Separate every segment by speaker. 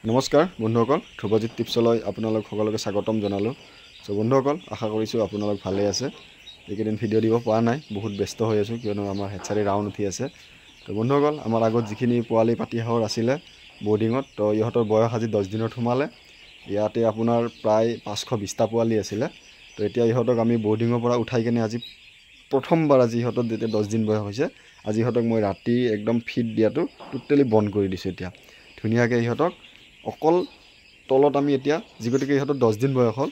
Speaker 1: নমস্কাৰ বন্ধুসকল, ধ্ৰুৱজিৎ টিপছলৈ আপোনালোক সকলোকে স্বাগতম জনালোঁ। বন্ধুসকল, আশা কৰিছোঁ আপোনালোক ভালে আছে। এইকেইদিন ভিডিঅ' দিব পৰা নাই, বহুত ব্যস্ত হৈ আছোঁ কিয়নো আমাৰ হেচাৰী ৰাউণ্ড উঠি আছে। বন্ধুসকল, আমাৰ আগত যিখিনি পোৱালি পাতিহাঁহৰ আছিলে বৰ্ডিঙত, ইহঁতৰ বয়স আজি 10 দিনত সোমালে। ইয়াতে আপোনাৰ প্ৰায় 520টা পোৱালি আছিলে। এতিয়া ইহঁতক আমি বৰ্ডিঙৰ পৰা উঠাই কিনে আজি প্ৰথমবাৰ ইহঁতৰ যেতিয়া 10 দিন বয়স হৈছে, আজি ইহঁতক মই ৰাতি একদম ফিড দিয়াটো টোটেলি বন্ধ কৰি দিছোঁ। এতিয়া ধুনীয়াকৈ ইহঁতক অকল তলত আমি এতিয়া যি গতিকে ইহঁতৰ 10 দিন বয়স হ'ল।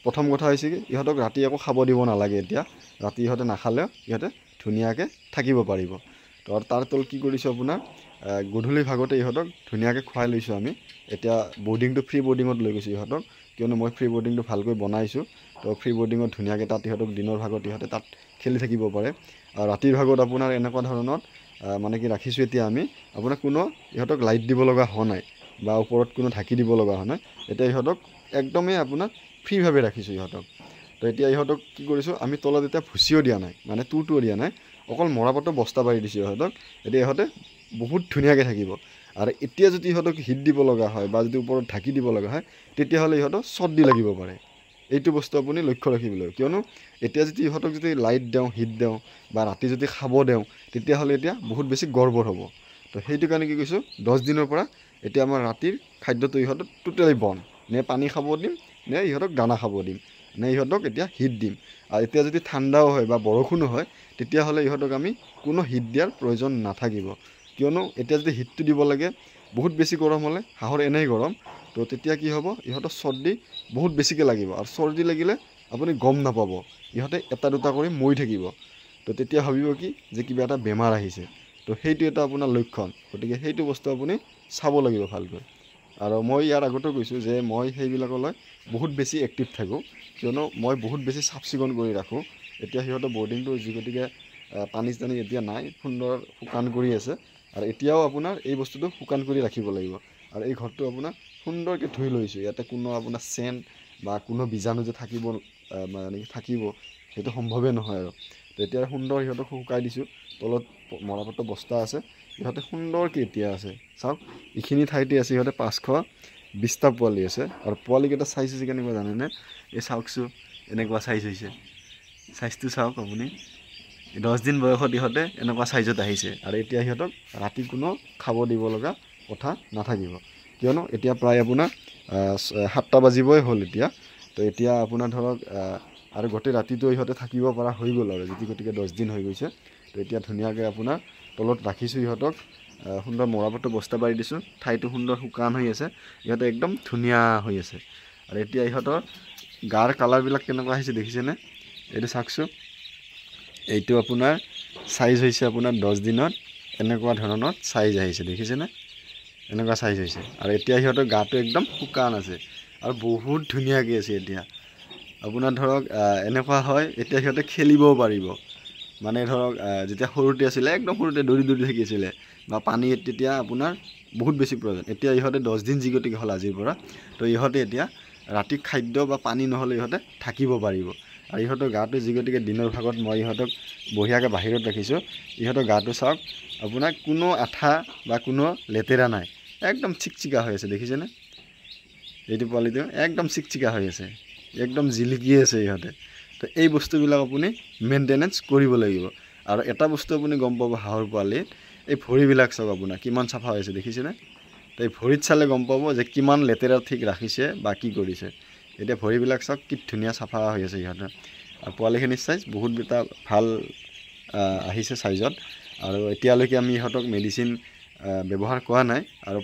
Speaker 1: প্ৰথম কথা হৈছে কি, ইহঁতক ৰাতি একো খাব দিব নালাগে। এতিয়া ৰাতি ইহঁতে নাখালেও ইহঁতে ধুনীয়াকৈ থাকিব পাৰিব। তাৰ তল কি কৰিছোঁ আপোনাৰ গধূলি ভাগতে ইহঁতক ধুনীয়াকৈ খুৱাই লৈছোঁ আমি। এতিয়া বৰ্ডিংটো ফ্ৰী বৰ্ডিঙত লৈ গৈছোঁ ইহঁতক, কিয়নো মই ফ্ৰী বৰ্ডিংটো ভালকৈ বনাইছোঁ। ফ্ৰী বৰ্ডিঙত ধুনীয়াকৈ তাত ইহঁতক দিনৰ ভাগত ইহঁতে তাত খেলি থাকিব পাৰে। আৰু ৰাতিৰ ভাগত আপোনাৰ এনেকুৱা ধৰণৰ মানে কি ৰাখিছোঁ এতিয়া আমি, আপোনাৰ কোনো ইহঁতক লাইট দিব লগা হোৱা নাই বা ওপৰত কোনো ঢাকি দিব লগা হোৱা নাই। এতিয়া ইহঁতক একদমেই আপোনাৰ ফ্ৰীভাৱে ৰাখিছোঁ ইহঁতক। এতিয়া ইহঁতক কি কৰিছোঁ, আমি তলত এতিয়া ভুচিও দিয়া নাই, মানে তুঁহটোও দিয়া নাই, অকল মৰাপাতৰ বস্তা পাৰি দিছোঁ ইহঁতক। এতিয়া ইহঁতে বহুত ধুনীয়াকৈ থাকিব। আৰু এতিয়া যদি ইহঁতক হিট দিব লগা হয় বা যদি ওপৰত ঢাকি দিব লগা হয়, তেতিয়াহ'লে ইহঁতক চৰ্দি লাগিব পাৰে। এইটো বস্তু আপুনি লক্ষ্য ৰাখিব লাগিব, কিয়নো এতিয়া যদি ইহঁতক যদি লাইট দিওঁ, হিট দিওঁ বা ৰাতি যদি খাব দিওঁ, তেতিয়াহ'লে এতিয়া বহুত বেছি গড়বড় হ'ব। সেইটো কাৰণে কি কৈছোঁ, 10 দিনৰ পৰা এতিয়া আমাৰ ৰাতিৰ খাদ্যটো ইহঁতক টোটেলি বন্ধ। নে পানী খাব দিম, নে ইহঁতক দানা খাব দিম, নে ইহঁতক এতিয়া হিট দিম। আৰু এতিয়া যদি ঠাণ্ডাও হয় বা বৰষুণো হয়, তেতিয়াহ'লে ইহঁতক আমি কোনো হিট দিয়াৰ প্ৰয়োজন নাথাকিব। কিয়নো এতিয়া যদি হিটটো দিব লাগে, বহুত বেছি গৰম হ'লে হাঁহৰ এনেই গৰম, তেতিয়া কি হ'ব, ইহঁতৰ চৰ্দি বহুত বেছিকৈ লাগিব। আৰু চৰ্দি লাগিলে আপুনি গম নাপাব, ইহঁতে এটা দুটা কৰি মৰি থাকিব। তেতিয়া ভাবিব কি যে কিবা এটা বেমাৰ আহিছে। সেইটো এটা আপোনাৰ লক্ষণ। গতিকে সেইটো বস্তু আপুনি চাব লাগিব ভালকৈ। আৰু মই ইয়াৰ আগতেও কৈছোঁ যে মই সেইবিলাকলৈ বহুত বেছি এক্টিভ থাকোঁ, কিয়নো মই বহুত বেছি চাফ চিকুণ কৰি ৰাখোঁ। এতিয়া সিহঁতৰ বৰ্ডিংটো যি গতিকে পানী চানী এতিয়া নাই, সুন্দৰ শুকান কৰি আছে। আৰু এতিয়াও আপোনাৰ এই বস্তুটো শুকান কৰি ৰাখিব লাগিব। আৰু এই ঘৰটো আপোনাৰ সুন্দৰকৈ ধুই লৈছোঁ। ইয়াতে কোনো আপোনাৰ চেণ্ট বা কোনো বীজাণু যে থাকিব মানে থাকিব, সেইটো সম্ভৱেই নহয়। আৰু তেতিয়া সুন্দৰ সিহঁতক শুকাই দিছোঁ। তলত মৰাপাটৰ বস্তা আছে, ইহঁতে সুন্দৰকৈ এতিয়া আছে। চাওক, এইখিনি ঠাইতে আছে ইহঁতে 520টা পোৱালি আছে। আৰু পোৱালিকেইটা চাইজ হৈছে কেনেকুৱা জানেনে? এই চাওকচোন, এনেকুৱা চাইজ হৈছে। চাইজটো চাওক আপুনি। 10 দিন বয়সত ইহঁতে এনেকুৱা চাইজত আহিছে। আৰু এতিয়া সিহঁতক ৰাতি কোনো খাব দিব লগা কথা নাথাকিব, কিয়নো এতিয়া প্ৰায় আপোনাৰ 7টা বাজিবই হ'ল এতিয়া। এতিয়া আপোনাৰ ধৰক আৰু গোটেই ৰাতিটো ইহঁতে থাকিব পৰা হৈ গ'ল। আৰু গতিকে 10 দিন হৈ গৈছে। এতিয়া ধুনীয়াকৈ আপোনাৰ তলত ৰাখিছোঁ ইহঁতক, সুন্দৰ মৰাপাটৰ বস্তা পাৰি দিছোঁ। ঠাইটো সুন্দৰ শুকান হৈ আছে, ইহঁতে একদম ধুনীয়া হৈ আছে। আৰু এতিয়া ইহঁতৰ গাৰ কালাৰবিলাক কেনেকুৱা আহিছে দেখিছেনে? এইটো চাওকচোন, এইটো আপোনাৰ চাইজ হৈছে আপোনাৰ 10 দিনত এনেকুৱা ধৰণৰ চাইজ আহিছে, দেখিছেনে? এনেকুৱা চাইজ হৈছে। আৰু এতিয়া সিহঁতৰ গাটো একদম শুকান আছে আৰু বহুত ধুনীয়াকৈ আছে। এতিয়া আপোনাৰ ধৰক এনেকুৱা হয়, এতিয়া সিহঁতে খেলিবও পাৰিব। মানে ধৰক যেতিয়া সৰুতে আছিলে, একদম সৰুতে দৌৰি দৌৰি থাকি আছিলে বা পানী তেতিয়া আপোনাৰ বহুত বেছি প্ৰয়োজন। এতিয়া ইহঁতে 10 দিন যি গতিকে হ'ল আজিৰ পৰা, ইহঁতে এতিয়া ৰাতি খাদ্য বা পানী নহ'লে ইহঁতে থাকিব পাৰিব। আৰু ইহঁতৰ গাটো যি গতিকে দিনৰ ভাগত মই ইহঁতক বঢ়িয়াকৈ বাহিৰত ৰাখিছোঁ। ইহঁতৰ গাটো চাওক, আপোনাৰ কোনো আঠা বা কোনো লেতেৰা নাই, একদম চিকচিকা হৈ আছে, দেখিছেনে? এইটো পোৱালিটো একদম চিকচিকা হৈ আছে, একদম জিলিকি আছে ইহঁতে। এই বস্তুবিলাক আপুনি মেইনটেনেঞ্চ কৰিব লাগিব। আৰু এটা বস্তু আপুনি গম পাব হাঁহৰ পোৱালিত, এই ভৰিবিলাক চাওক আপোনাৰ কিমান চাফা হৈছে, দেখিছেনে? এই ভৰিত চালে গম পাব যে কিমান লেতেৰা ঠিক ৰাখিছে বা কি কৰিছে। এতিয়া ভৰিবিলাক চাওক কি ধুনীয়া চাফা হৈ আছে ইহঁতৰ। আৰু পোৱালিখিনিৰ চাইজ বহুত এটা ভাল আহিছে চাইজত। আৰু এতিয়ালৈকে আমি ইহঁতক মেডিচিন ব্যৱহাৰ কৰা নাই। আৰু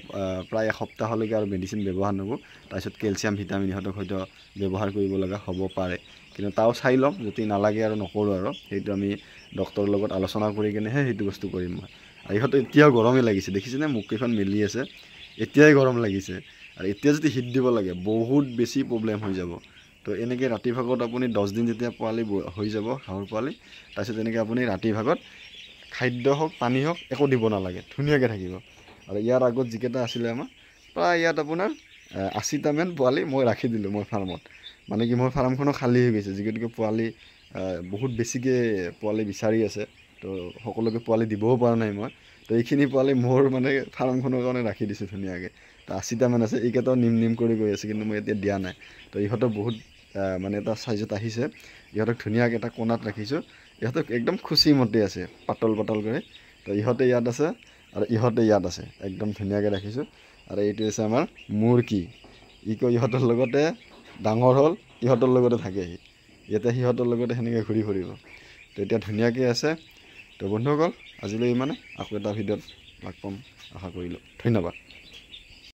Speaker 1: প্ৰায় এসপ্তাহলৈকে আৰু মেডিচিন ব্যৱহাৰ নকৰোঁ। তাৰপিছত কেলছিয়াম ভিটামিন ইহঁতক হয়তো ব্যৱহাৰ কৰিব লগা হ'ব পাৰে, কিন্তু তাও চাই ল'ম। যদি নালাগে আৰু নকৰোঁ, আৰু সেইটো আমি ডক্তৰৰ লগত আলোচনা কৰি কিনেহে সেইটো বস্তু কৰিম মই। আৰু ইহঁতে এতিয়াও গৰমেই লাগিছে, দেখিছেনে? মুখকেইখন মেলি আছে, এতিয়াই গৰম লাগিছে। আৰু এতিয়া যদি হিট দিব লাগে, বহুত বেছি প্ৰব্লেম হৈ যাব। এনেকৈ ৰাতি ভাগত আপুনি 10 দিন যেতিয়া পোৱালি হৈ যাব হাঁহৰ পোৱালি, তাৰপিছত এনেকৈ আপুনি ৰাতি ভাগত খাদ্য হওক পানী হওক একো দিব নালাগে, ধুনীয়াকৈ থাকিব। আৰু ইয়াৰ আগত যিকেইটা আছিলে আমাৰ প্ৰায় ইয়াত আপোনাৰ 80টামান পোৱালি মই ৰাখি দিলোঁ মোৰ ফাৰ্মত। মানে কি মোৰ ফাৰ্মখনো খালী হৈ গৈছে, যি গতিকে পোৱালি বহুত বেছিকৈ পোৱালি বিচাৰি আছে। সকলোকে পোৱালি দিবও পৰা নাই মই। এইখিনি পোৱালি মোৰ মানে ফাৰ্মখনৰ কাৰণে ৰাখি দিছোঁ ধুনীয়াকৈ। 80টামান আছে, এইকেইটাও নিম কৰি গৈ আছে, কিন্তু মই এতিয়া দিয়া নাই। তো ইহঁতৰ বহুত মানে এটা চাইজত আহিছে। ইহঁতক ধুনীয়াকৈ এটা কোণাত ৰাখিছোঁ। ইহঁতক একদম খুচিমতে আছে, পাতল কৰি। তো ইহঁতে ইয়াত আছে আৰু ইহঁতে ইয়াত আছে, একদম ধুনীয়াকৈ ৰাখিছোঁ। আৰু এইটো হৈছে আমাৰ মুৰ্গী। ইহঁতৰ লগতে ডাঙৰ হ'ল, ইহঁতৰ লগতে থাকেহি। এতিয়া সিহঁতৰ লগতে সেনেকৈ ঘূৰি ফুৰিব। তো এতিয়া ধুনীয়াকৈ আছে। তো বন্ধুসকল আজিলৈ ইমানে, আকৌ এটা ভিডিঅ'ত লগ পাম আশা কৰিলোঁ। ধন্যবাদ।